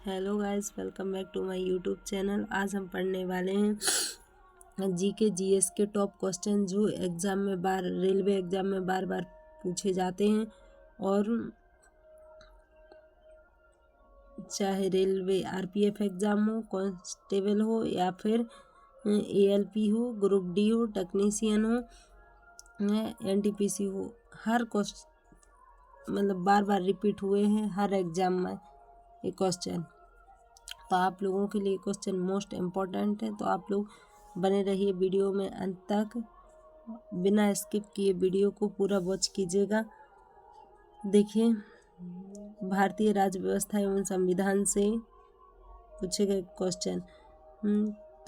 Hello guys, welcome back to my YouTube channel. आज हम पढ़ने वाले हैं जीके जीएस के टॉप क्वेश्चन जो रेलवे एग्जाम में बार बार पूछे जाते हैं। और चाहे रेलवे आरपीएफ एग्जाम हो, कांस्टेबल हो या फिर एएलपी हो, ग्रुप डी हो, टेक्नीशियन हो, एनटीपीसी हो, हर क्वेश्चन मतलब बार बार रिपीट हुए हैं हर एग्जाम में ये क्वेश्चन। तो आप लोगों के लिए क्वेश्चन मोस्ट इम्पॉर्टेंट है, तो आप लोग बने रहिए वीडियो में अंत तक, बिना स्किप किए वीडियो को पूरा वॉच कीजिएगा। देखिए, भारतीय राज्य व्यवस्था एवं संविधान से पूछे गए क्वेश्चन।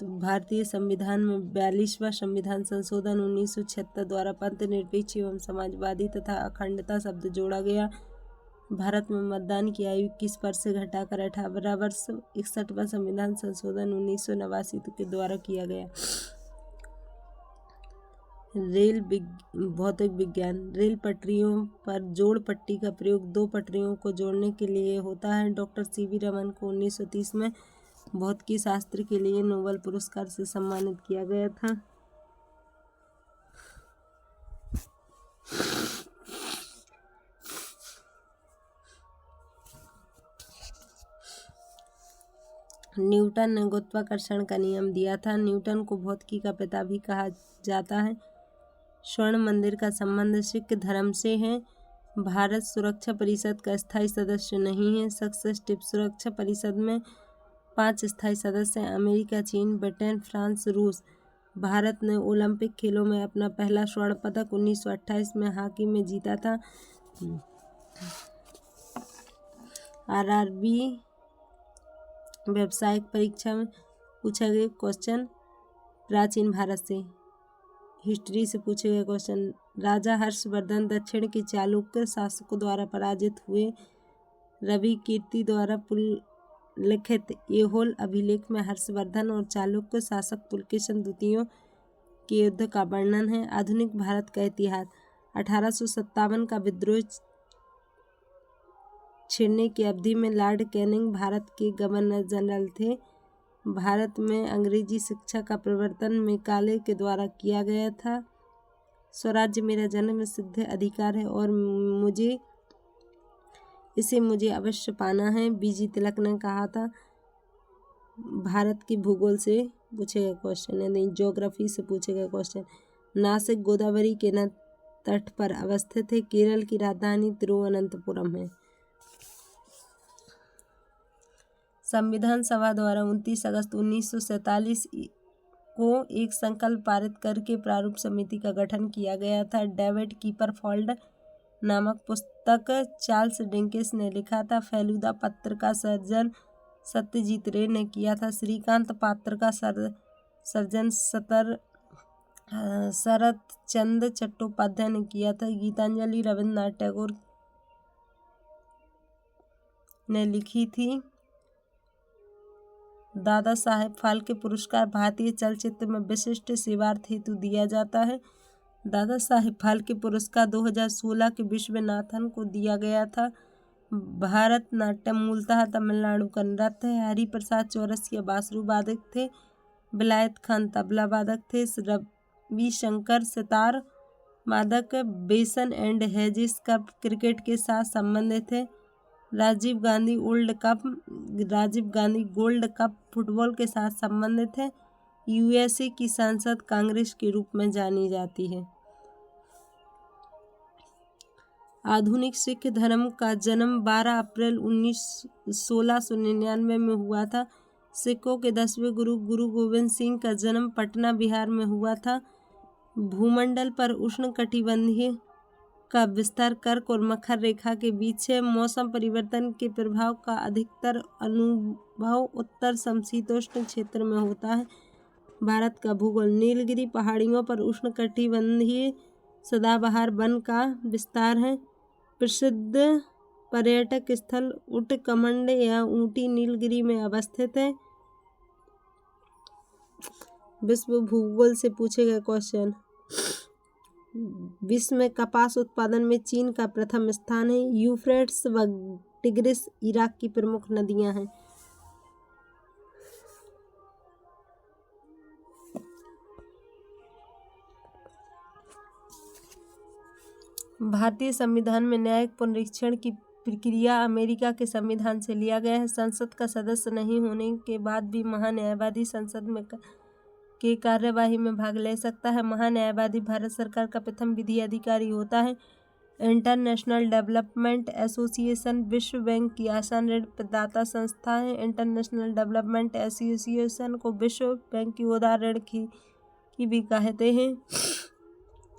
तो भारतीय संविधान में 42वां संविधान संशोधन 1976 द्वारा पंथ निरपेक्ष एवं समाजवादी तथा अखंडता शब्द जोड़ा गया। भारत में मतदान की आयु 21 वर्ष से घटाकर 18 वर्ष 61वां संविधान संशोधन 1989 के द्वारा किया गया। भौतिक विज्ञान, रेल पटरियों पर जोड़ पट्टी का प्रयोग दो पटरियों को जोड़ने के लिए होता है। डॉक्टर सीवी रमन को 1930 में भौतिकी शास्त्र के लिए नोबेल पुरस्कार से सम्मानित किया गया था। न्यूटन ने गुरुत्वाकर्षण का नियम दिया था। न्यूटन को भौतिकी का पिता भी कहा जाता है। स्वर्ण मंदिर का संबंध सिख धर्म से है। भारत सुरक्षा परिषद का स्थायी सदस्य नहीं है। सक्सेस टिप सुरक्षा परिषद में 5 स्थायी सदस्य हैं: अमेरिका, चीन, ब्रिटेन, फ्रांस, रूस। भारत ने ओलंपिक खेलों में अपना पहला स्वर्ण पदक 1928 में हॉकी में जीता था। आरआरबी व्यावसायिक परीक्षा में पूछा गया क्वेश्चन प्राचीन भारत से, हिस्ट्री से पूछे गए क्वेश्चन। राजा हर्षवर्धन दक्षिण के चालुक्य शासकों द्वारा पराजित हुए। रवि कीर्ति द्वारा लिखित ऐहोल अभिलेख में हर्षवर्धन और चालुक्य शासक पुलकेशन द्वितीय के युद्ध का वर्णन है। आधुनिक भारत का इतिहास, 1857 का विद्रोह छिड़ने की अवधि में लॉर्ड कैनिंग भारत के गवर्नर जनरल थे। भारत में अंग्रेजी शिक्षा का प्रवर्तन मैकाले के द्वारा किया गया था। स्वराज्य मेरा जन्म सिद्ध अधिकार है और मुझे अवश्य पाना है, बीजी तिलक ने कहा था। भारत के भूगोल से पूछे गए क्वेश्चन, यानी ज्योग्राफी से पूछे गए क्वेश्चन। नासिक गोदावरी के तट पर अवस्थित है। केरल की राजधानी तिरुवनंतपुरम है। संविधान सभा द्वारा 29 अगस्त 1947 को एक संकल्प पारित करके प्रारूप समिति का गठन किया गया था। डेविड कीपरफोल्ड नामक पुस्तक चार्ल्स डिकेंस ने लिखा था। फेलूदा पत्र का सर्जन सत्यजीत रे ने किया था। श्रीकांत पात्र का सर्जन शरत चंद्र चट्टोपाध्याय ने किया था। गीतांजलि रविन्द्रनाथ टैगोर ने लिखी थी। दादा साहेब फाल्के पुरस्कार भारतीय चलचित्र में विशिष्ट सेवार्थ हेतु दिया जाता है। दादा साहेब फाल्के पुरस्कार 2016 के विश्वनाथन को दिया गया था। भारतनाट्यम मूलतः तमिलनाडु का नृत्य है। हरिप्रसाद चौरसिया बांसुरी वादक थे। विलायत खान तबला वादक थे। रविशंकर सितार वादक। बेसन एंड हेजिस कप क्रिकेट के साथ संबंधित है। Rajiv Gandhi gold cup football के साथ संबंधित है। यूएसए की संसद कांग्रेस के रूप में जानी जाती है। आधुनिक सिख धर्म का जन्म 12 अप्रैल 1699 में हुआ था। सिखों के 10वें गुरु गोविंद सिंह का जन्म पटना बिहार में हुआ था। भूमंडल पर उष्णकटिबंधीय का विस्तार कर्क और मकर रेखा के बीच है। मौसम परिवर्तन के प्रभाव का अधिकतर अनुभव उत्तर समशीतोष्ण क्षेत्र में होता है। भारत का भूगोल, नीलगिरी पहाड़ियों पर उष्णकटिबंधीय सदाबहार वन का विस्तार है। प्रसिद्ध पर्यटक स्थल उटकमंड या ऊटी नीलगिरी में अवस्थित है। विश्व भूगोल से पूछे गए क्वेश्चन। विश्व में कपास उत्पादन में चीन का प्रथम स्थान है। यूफ्रेट्स व टिग्रिस इराक की प्रमुख नदियां हैं। भारतीय संविधान में न्यायिक पुनरीक्षण की प्रक्रिया अमेरिका के संविधान से लिया गया है। संसद का सदस्य नहीं होने के बाद भी महान्यायवादी संसद में के कार्यवाही में भाग ले सकता है। महान्यायवादी भारत सरकार का प्रथम विधि अधिकारी होता है। इंटरनेशनल डेवलपमेंट एसोसिएशन विश्व बैंक की आसान ऋण प्रदाता संस्था है। इंटरनेशनल डेवलपमेंट एसोसिएशन को विश्व बैंक की उदार ऋण की भी कहते हैं।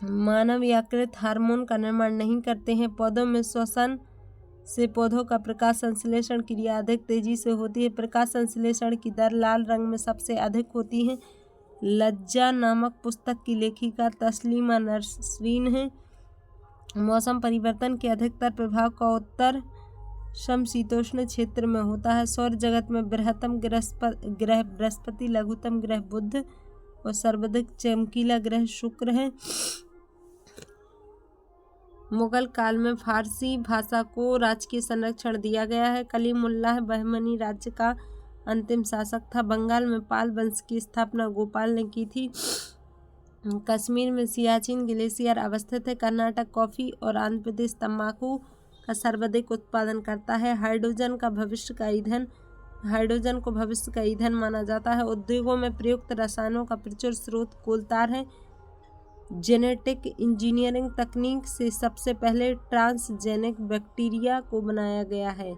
मानव यकृत हार्मोन का निर्माण नहीं करते हैं। पौधों में श्वसन से पौधों का प्रकाश संश्लेषण क्रिया अधिक तेजी से होती है। प्रकाश संश्लेषण की दर लाल रंग में सबसे अधिक होती है। लज्जा नामक पुस्तक की लेखिका तस्लीमा नसरीन है। मौसम परिवर्तन के अधिकतर प्रभाव का उत्तर समशीतोष्ण क्षेत्र में होता है। सौर जगत में बृहत्तम ग्रह बृहस्पति, लघुतम ग्रह बुध और सर्वाधिक चमकीला ग्रह शुक्र है। मुगल काल में फारसी भाषा को राजकीय संरक्षण दिया गया है। कलीमुल्लाह बहमनी राज्य का अंतिम शासक था। बंगाल में पाल वंश की स्थापना गोपाल ने की थी। कश्मीर में सियाचिन ग्लेशियर अवस्थित है। कर्नाटक कॉफी और आंध्र प्रदेश तंबाकू का सर्वाधिक उत्पादन करता है। हाइड्रोजन को भविष्य का ईंधन माना जाता है। उद्योगों में प्रयुक्त रसायनों का प्रचुर स्रोत कोलतार है। जेनेटिक इंजीनियरिंग तकनीक से सबसे पहले ट्रांसजेनिक बैक्टीरिया को बनाया गया है।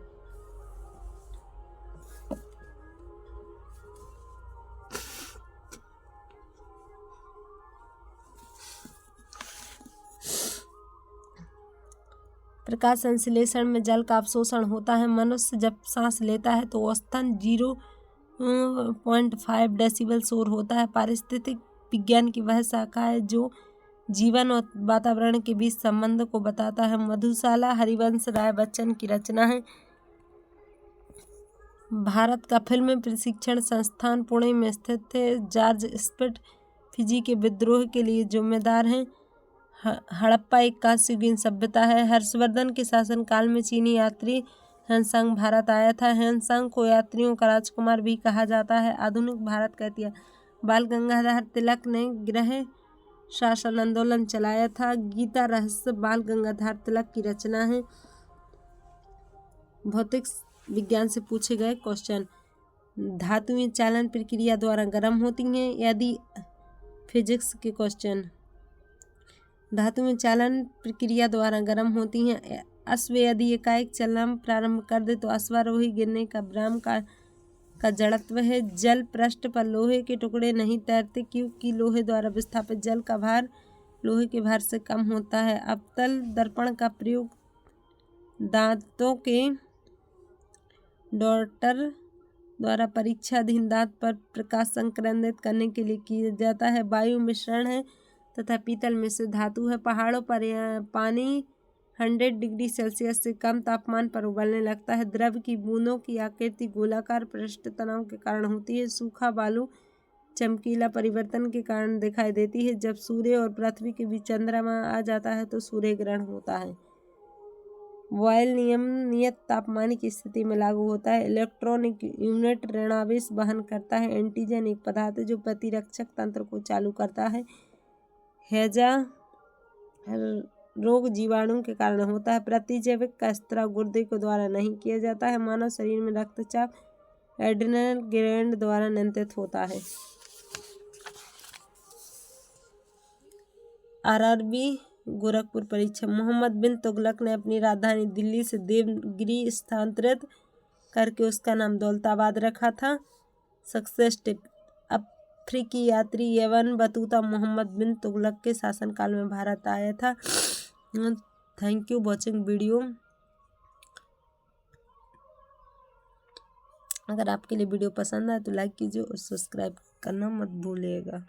प्रकाश संश्लेषण में जल का अवशोषण होता है। मनुष्य जब सांस लेता है तो औसतन 0.5 डेसिबल शोर होता है। पारिस्थितिक विज्ञान की वह शाखा है जो जीवन और वातावरण के बीच संबंध को बताता है। मधुशाला हरिवंश राय बच्चन की रचना है। भारत का फिल्म प्रशिक्षण संस्थान पुणे में स्थित है। जॉर्ज स्पिट फिजी के विद्रोह के लिए जिम्मेदार हैं। हड़प्पा एक कांस्ययुगीन सभ्यता है। हर्षवर्धन के शासनकाल में चीनी यात्री ह्वेनसांग भारत आया था। ह्वेनसांग को यात्रियों का राजकुमार भी कहा जाता है। आधुनिक भारत का इतिहास। बाल गंगाधर तिलक ने गृह शासन आंदोलन चलाया था। गीता रहस्य बाल गंगाधर तिलक की रचना है। भौतिक विज्ञान से पूछे गए क्वेश्चन। धातुएं चालन प्रक्रिया द्वारा गर्म होती हैं यदि फिजिक्स के क्वेश्चन। धातुएं चालन प्रक्रिया द्वारा गर्म होती हैं। अश्व यदि एकाएक चलना प्रारंभ कर दे तो अश्वारोही गिरने का भ्रम का जड़त्व है। जल पृष्ठ पर लोहे के टुकड़े नहीं तैरते क्योंकि लोहे द्वारा विस्थापित जल का भार लोहे के भार से कम होता है। अवतल दर्पण का प्रयोग दांतों के डॉक्टर द्वारा परीक्षाधीन दांत पर प्रकाश संक्रमित करने के लिए किया जाता है। वायु मिश्रण है तथा पीतल मिश्र धातु है। पहाड़ों पर पानी 100 डिग्री सेल्सियस से कम तापमान पर उबलने लगता है। द्रव की बूंदों की आकृति गोलाकार पृष्ठ तनाव के कारण होती है। सूखा बालू चमकीला परिवर्तन के कारण दिखाई देती है। जब सूर्य और पृथ्वी के बीच चंद्रमा आ जाता है तो सूर्य ग्रहण होता है। बॉयल नियम नियत तापमान की स्थिति में लागू होता है। इलेक्ट्रॉनिक यूनिट ऋणावेश वहन करता है। एंटीजन एक पदार्थ है जो प्रतिरक्षक तंत्र को चालू करता है। हैजा रोग जीवाणु के कारण होता है। प्रतिजैविक का स्त्राव गुर्दे के द्वारा नहीं किया जाता है। मानव शरीर में रक्तचाप एड्रिनल ग्लैंड द्वारा नियंत्रित होता है। आरआरबी गोरखपुर परीक्षा। मोहम्मद बिन तुगलक ने अपनी राजधानी दिल्ली से देवगिरी स्थानांतरित करके उसका नाम दौलताबाद रखा था। Success tip. अफ्रीकी यात्री इब्न बतूता मोहम्मद बिन तुगलक के शासनकाल में भारत आया था। Thank you watching video. अगर आपके लिए वीडियो पसंद आए तो लाइक कीजिए और सब्सक्राइब करना मत भूलिएगा।